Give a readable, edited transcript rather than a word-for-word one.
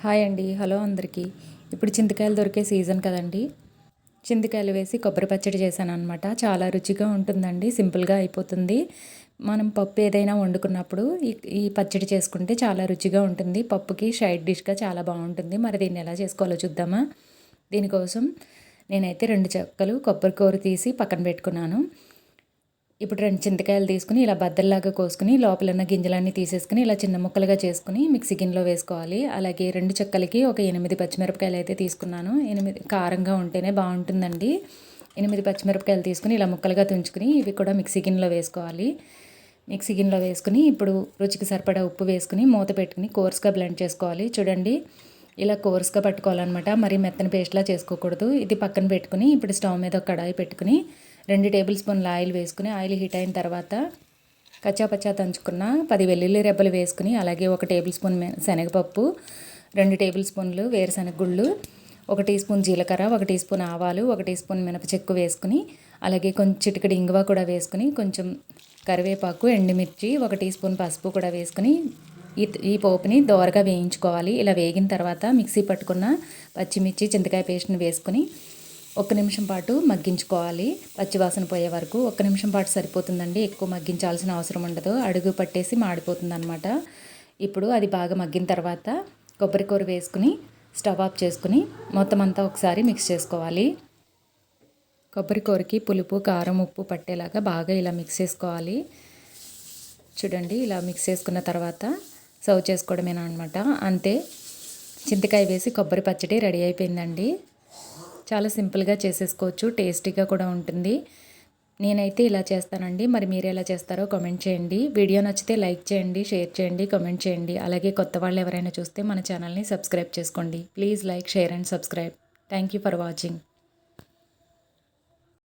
Hi అండి. Hello అందరికీ. ఇప్పుడు చింతకాయలు దొరికే సీజన్ కదండీ. చింతకాయలు వేసి కొబ్బరి పచ్చడి చేశాననమాట. చాలా రుచిగా ఉంటుందండి. సింపుల్‌గా అయిపోతుంది. మనం పప్పు ఏదైనా వండుకున్నప్పుడు ఈ పచ్చడి చేసుకుంటే చాలా రుచిగా ఉంటుంది. పప్పుకి సైడ్ డిష్‌గా చాలా బావుంటుంది. మరి దీన్ని ఎలా చేసుకోవాలో చూద్దామా? దీనికోసం నేనైతే 2 చెక్కలు కొబ్బరి కూర తీసి పక్కన పెట్టుకున్నాను. ఇప్పుడు 2 చింతకాయలు తీసుకొని ఇలా బద్దల్లాగా కోసుకొని లోపలున్న గింజలన్నీ తీసేసుకొని ఇలా చిన్న ముక్కలుగా చేసుకొని మిక్సీ గిన్నెలో వేసుకోవాలి. అలాగే 2 చెక్కలకి ఒక 8 పచ్చిమిరపకాయలు అయితే తీసుకున్నాను. 8 కారంగా ఉంటేనే బావుంటుందండి. 8 పచ్చిమిరపకాయలు తీసుకొని ఇలా ముక్కలుగా తుంచుకొని ఇవి కూడా మిక్సీ గిన్నెలో వేసుకోవాలి. మిక్సీ గిన్నెలో వేసుకొని ఇప్పుడు రుచికి సరిపడా ఉప్పు వేసుకొని మూత పెట్టుకొని కోర్స్‌గా బ్లెండ్ చేసుకోవాలి. చూడండి ఇలా కోర్స్‌గా పట్టుకోవాలనమాట. మరీ మెత్తని పేస్ట్‌లా చేసుకోకూడదు. ఇది పక్కన పెట్టుకొని ఇప్పుడు స్టవ్ మీద ఒక కడాయి పెట్టుకొని 2 టేబుల్ స్పూన్ల ఆయిల్ వేసుకుని ఆయిల్ హీట్ అయిన తర్వాత కచ్చాపచ్చా దంచుకున్న 10 వెల్లుల్లి రెబ్బలు వేసుకుని అలాగే 1 టేబుల్ స్పూన్ శనగపప్పు, 2 టేబుల్ స్పూన్లు వేరుశనగ గుళ్ళు, 1 టీ స్పూన్ జీలకర్ర, 1 టీ స్పూన్ ఆవాలు, 1 టీ స్పూన్ మినపచెక్కు వేసుకుని అలాగే కొంచెం చిటికెడు ఇంగువ కూడా వేసుకుని కొంచెం కరివేపాకు, ఎండుమిర్చి, 1 టీ స్పూన్ పసుపు కూడా వేసుకుని ఈ పోపుని దోరగా వేయించుకోవాలి. ఇలా వేగిన తర్వాత మిక్సీ పట్టుకున్న పచ్చిమిర్చి, చింతకాయ పేస్ట్ని వేసుకుని 1 నిమిషం పాటు మగ్గించుకోవాలి. పచ్చివాసన పోయే వరకు 1 నిమిషం పాటు సరిపోతుందండి. ఎక్కువ మగ్గించాల్సిన అవసరం ఉండదు. అడుగు పట్టేసి మాడిపోతుందనమాట. ఇప్పుడు అది బాగా మగ్గిన తర్వాత కొబ్బరి కూర వేసుకుని స్టవ్ ఆఫ్ చేసుకుని మొత్తం అంతా ఒకసారి మిక్స్ చేసుకోవాలి. కొబ్బరి కూరకి పులుపు, కారం, ఉప్పు పట్టేలాగా బాగా ఇలా మిక్స్ చేసుకోవాలి. చూడండి ఇలా మిక్స్ చేసుకున్న తర్వాత సర్వ్ చేసుకోవడమేనా అనమాట. అంతే, చింతకాయ వేసి కొబ్బరి పచ్చడి రెడీ అయిపోయిందండి. చాలా సింపుల్గా చేసేసుకోవచ్చు. టేస్టీగా కూడా ఉంటుంది. నేనైతే ఇలా చేస్తానండి. మరి మీరు ఎలా చేస్తారో కామెంట్ చేయండి. వీడియో నచ్చితే లైక్ చేయండి, షేర్ చేయండి, కామెంట్ చేయండి. అలాగే కొత్త వాళ్ళు ఎవరైనా చూస్తే మన ఛానల్ని సబ్స్క్రైబ్ చేసుకోండి. Please like, share and subscribe. Thank you for watching.